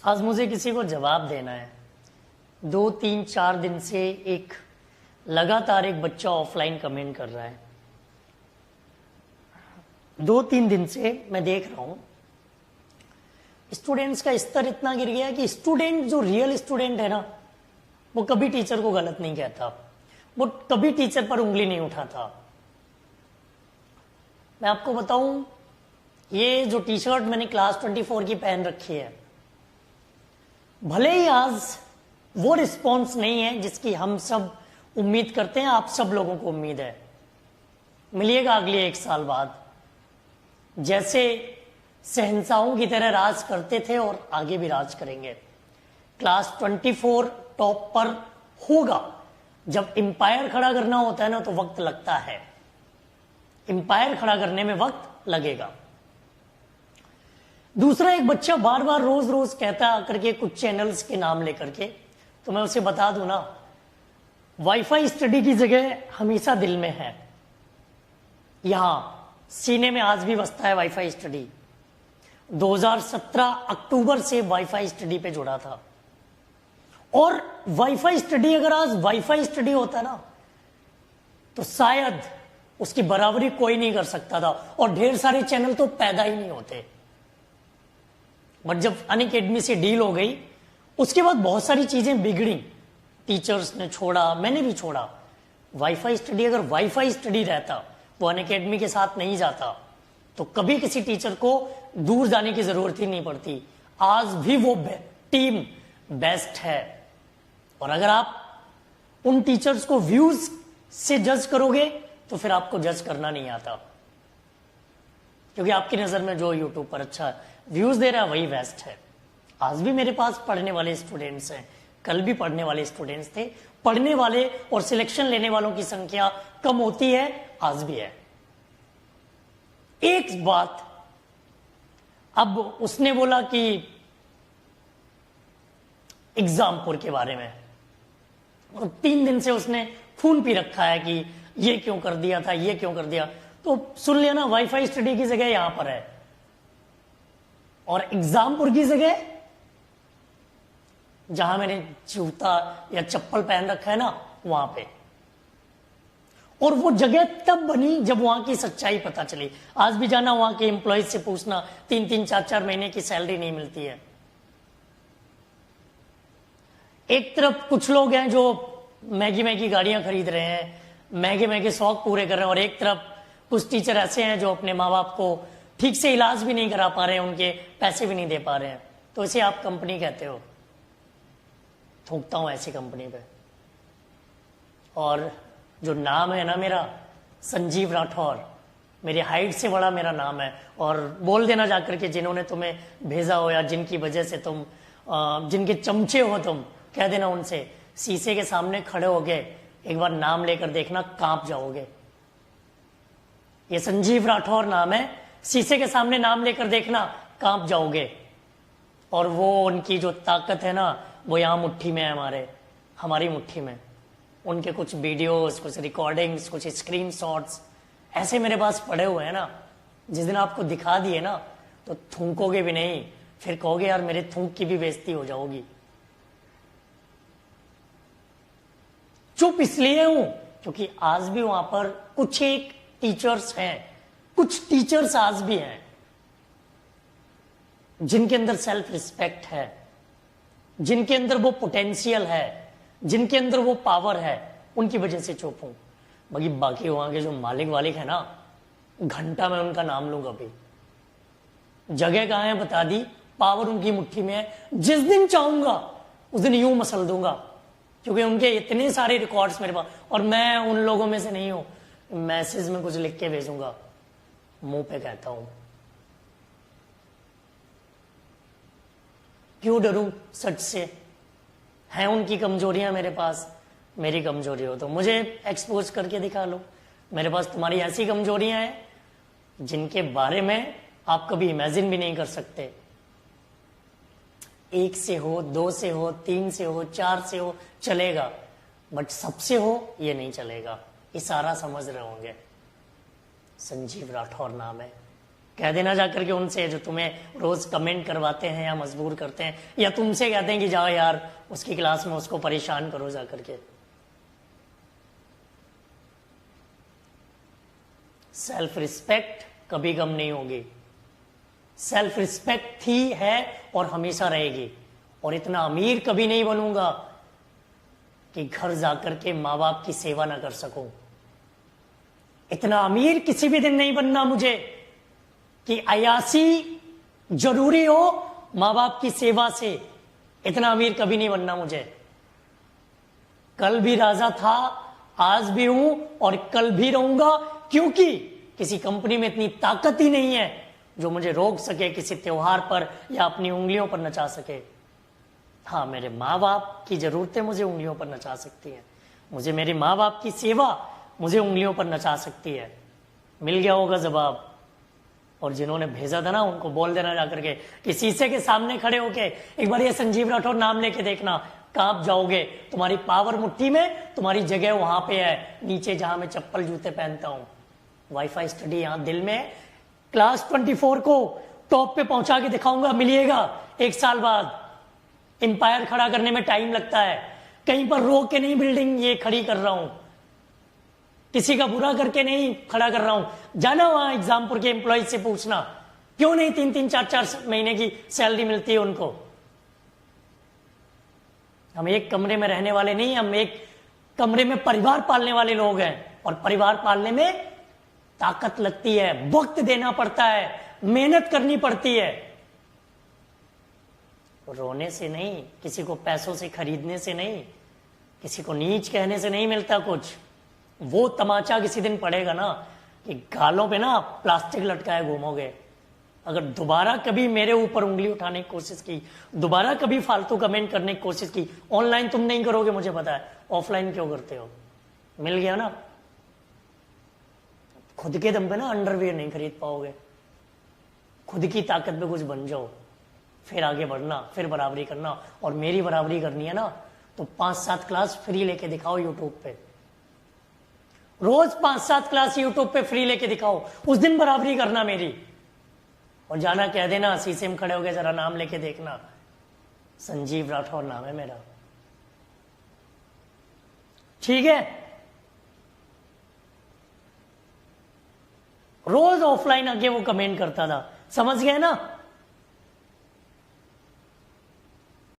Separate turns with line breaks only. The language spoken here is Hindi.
आज मुझे किसी को जवाब देना है। 2-3-4 दिन से एक लगातार एक बच्चा ऑफलाइन कमेंट कर रहा है। 2-3 दिन से मैं देख रहा हूं स्टूडेंट्स का स्तर इतना गिर गया कि स्टूडेंट जो रियल स्टूडेंट है ना, वो कभी टीचर को गलत नहीं कहता, वो कभी टीचर पर उंगली नहीं उठाता। मैं आपको बताऊं, ये जो टी शर्ट मैंने क्लास 24 की पहन रखी है, भले ही आज वो रिस्पॉन्स नहीं है जिसकी हम सब उम्मीद करते हैं, आप सब लोगों को उम्मीद है, मिलिएगा अगले 1 साल बाद। जैसे शहंशाहों की तरह राज करते थे और आगे भी राज करेंगे। क्लास 24 टॉप पर होगा। जब एम्पायर खड़ा करना होता है ना, तो वक्त लगता है। एम्पायर खड़ा करने में वक्त लगेगा। दूसरा, एक बच्चा बार बार रोज रोज कहता करके कुछ चैनल्स के नाम लेकर के, तो मैं उसे बता दूं ना, वाईफाई स्टडी की जगह हमेशा दिल में है। यहां सीने में आज भी बसता है वाईफाई स्टडी। 2017 अक्टूबर से वाईफाई स्टडी पे जुड़ा था। और वाईफाई स्टडी, अगर आज वाईफाई स्टडी होता ना, तो शायद उसकी बराबरी कोई नहीं कर सकता था, और ढेर सारे चैनल तो पैदा ही नहीं होते। बट जब अनअकैडमी से डील हो गई, उसके बाद बहुत सारी चीजें बिगड़ी। टीचर्स ने छोड़ा, मैंने भी छोड़ा। वाईफाई स्टडी, अगर वाईफाई स्टडी रहता, वो अनअकैडमी के साथ नहीं जाता, तो कभी किसी टीचर को दूर जाने की जरूरत ही नहीं पड़ती। आज भी वो टीम बेस्ट है। और अगर आप उन टीचर्स को व्यूज से जज करोगे, तो फिर आपको जज करना नहीं आता, क्योंकि आपकी नजर में जो यूट्यूब पर अच्छा व्यूज दे रहा है वही बेस्ट है। आज भी मेरे पास पढ़ने वाले स्टूडेंट्स हैं, कल भी पढ़ने वाले स्टूडेंट्स थे। पढ़ने वाले और सिलेक्शन लेने वालों की संख्या कम होती है, आज भी है। एक बात, अब उसने बोला कि एग्जामपुर के बारे में, और 3 दिन से उसने खून पी रखा है कि ये क्यों कर दिया था, ये क्यों कर दिया। तो सुन लिया ना, वाईफाई स्टडी की जगह यहां पर है, और एग्जामपुर की जगह जहां मैंने जूता या चप्पल पहन रखा है ना, वहां पे। और वो जगह तब बनी जब वहां की सच्चाई पता चली। आज भी जाना, वहां के एम्प्लॉयज से पूछना, 3-3, 4-4 महीने की सैलरी नहीं मिलती है। एक तरफ कुछ लोग हैं जो मैगी मैगी गाड़ियां खरीद रहे हैं, महंगे महंगे शौक पूरे कर रहे हैं, और एक तरफ कुछ टीचर ऐसे हैं जो अपने माँ बाप को ठीक से इलाज भी नहीं करा पा रहे हैं, उनके पैसे भी नहीं दे पा रहे हैं। तो इसे आप कंपनी कहते हो। थूकता हूं ऐसी कंपनी पे। और जो नाम है ना मेरा, संजीव राठौर, मेरी हाइट से बड़ा मेरा नाम है। और बोल देना जाकर के, जिन्होंने तुम्हें भेजा हो या जिनकी वजह से तुम, जिनके चमचे हो तुम, कह देना उनसे, शीशे के सामने खड़े होगे एक बार नाम लेकर देखना, कांप जाओगे। ये संजीव राठौर नाम है, शीशे के सामने नाम लेकर देखना, कांप जाओगे। और वो उनकी जो ताकत है ना, वो यहां मुट्ठी में है, हमारी मुट्ठी में। उनके कुछ वीडियोस, कुछ रिकॉर्डिंग्स, कुछ स्क्रीनशॉट्स ऐसे मेरे पास पड़े हुए हैं ना, जिस दिन आपको दिखा दिए ना, तो थूकोगे भी नहीं, फिर कहोगे यार मेरे थूक की भी बेइज्जती हो जाओगी। चुप इसलिए हूं क्योंकि आज भी वहां पर कुछ एक टीचर्स हैं, कुछ टीचर्स आज भी हैं जिनके अंदर सेल्फ रिस्पेक्ट है, जिनके अंदर वो पोटेंशियल है, जिनके अंदर वो पावर है। उनकी वजह से चुप हूं। बाकी वहां के जो मालिक वालिक है ना, घंटा मैं उनका नाम लूंगा। अभी जगह कहां है बता दी, पावर उनकी मुट्ठी में है। जिस दिन चाहूंगा उस दिन यूं मसल दूंगा, क्योंकि उनके इतने सारे रिकॉर्ड्स मेरे पास। और मैं उन लोगों में से नहीं हूं, मैसेज में कुछ लिख के भेजूंगा, मुंह पे कहता हूं। क्यों डरूं सच से? हैं उनकी कमजोरियां मेरे पास, मेरी कमजोरी हो तो मुझे एक्सपोज करके दिखा लो। मेरे पास तुम्हारी ऐसी कमजोरियां हैं जिनके बारे में आप कभी इमेजिन भी नहीं कर सकते। 1 से हो, 2 से हो, 3 से हो, 4 से हो, चलेगा, बट सबसे हो ये नहीं चलेगा। इशारा समझ रहे होंगे। संजीव राठौर नाम है। कह देना जाकर के उनसे जो तुम्हें रोज कमेंट करवाते हैं या मजबूर करते हैं, या तुमसे कहते हैं कि जाओ यार उसकी क्लास में उसको परेशान करो जाकर के। सेल्फ रिस्पेक्ट कभी कम नहीं होगी। सेल्फ रिस्पेक्ट थी, है और हमेशा रहेगी। और इतना अमीर कभी नहीं बनूंगा कि घर जाकर के माँ बाप की सेवा ना कर सकूं। इतना अमीर किसी भी दिन नहीं बनना मुझे कि अयासी जरूरी हो माँ बाप की सेवा से। इतना अमीर कभी नहीं बनना मुझे। कल भी राजा था, आज भी हूं और कल भी रहूंगा, क्योंकि किसी कंपनी में इतनी ताकत ही नहीं है जो मुझे रोक सके किसी त्योहार पर या अपनी उंगलियों पर नचा सके। हाँ, मेरे माँ बाप की जरूरतें मुझे उंगलियों पर नचा सकती हैं, मुझे मेरे माँ बाप की सेवा मुझे उंगलियों पर नचा सकती है। मिल गया होगा जवाब। और जिन्होंने भेजा था ना उनको बोल देना जाकर के कि शीशे के सामने खड़े होके एक बार ये संजीव राठौर नाम लेके देखना, कांप जाओगे। तुम्हारी पावर मुट्ठी में, तुम्हारी जगह वहां पे है नीचे जहां मैं चप्पल जूते पहनता हूं। वाईफाई स्टडी यहां दिल में। क्लास 24 को टॉप पे पहुंचा के दिखाऊंगा, मिलिएगा 1 साल बाद। एम्पायर खड़ा करने में टाइम लगता है, कहीं पर रोक के नहीं बिल्डिंग ये खड़ी कर रहा हूं, किसी का बुरा करके नहीं खड़ा कर रहा हूं। जाना वहां एग्जामपुर के एम्प्लॉय से पूछना क्यों नहीं 3-3, 4-4 महीने की सैलरी मिलती है उनको। हम एक कमरे में रहने वाले नहीं, हम एक कमरे में परिवार पालने वाले लोग हैं। और परिवार पालने में ताकत लगती है, वक्त देना पड़ता है, मेहनत करनी पड़ती है। रोने से नहीं, किसी को पैसों से खरीदने से नहीं, किसी को नीच कहने से नहीं मिलता कुछ। वो तमाचा किसी दिन पड़ेगा ना कि गालों पे ना प्लास्टिक लटकाए घूमोगे। अगर दोबारा कभी मेरे ऊपर उंगली उठाने की कोशिश की, दोबारा कभी फालतू कमेंट करने की कोशिश की, ऑनलाइन तुम नहीं करोगे मुझे पता है, ऑफलाइन क्यों करते हो। मिल गया ना। खुद के दम पे ना अंडरवियर नहीं खरीद पाओगे। खुद की ताकत पे कुछ बन जाओ, फिर आगे बढ़ना, फिर बराबरी करना। और मेरी बराबरी करनी है ना तो 5-7 क्लास फ्री लेके दिखाओ यूट्यूब पे। रोज 5-7 क्लास यूट्यूब पे फ्री लेके दिखाओ, उस दिन बराबरी करना मेरी। और जाना कह देना शीशे में खड़े हो गए, जरा नाम लेके देखना, संजीव राठौर नाम है मेरा। ठीक है। रोज ऑफलाइन आके वो कमेंट करता था, समझ गए ना।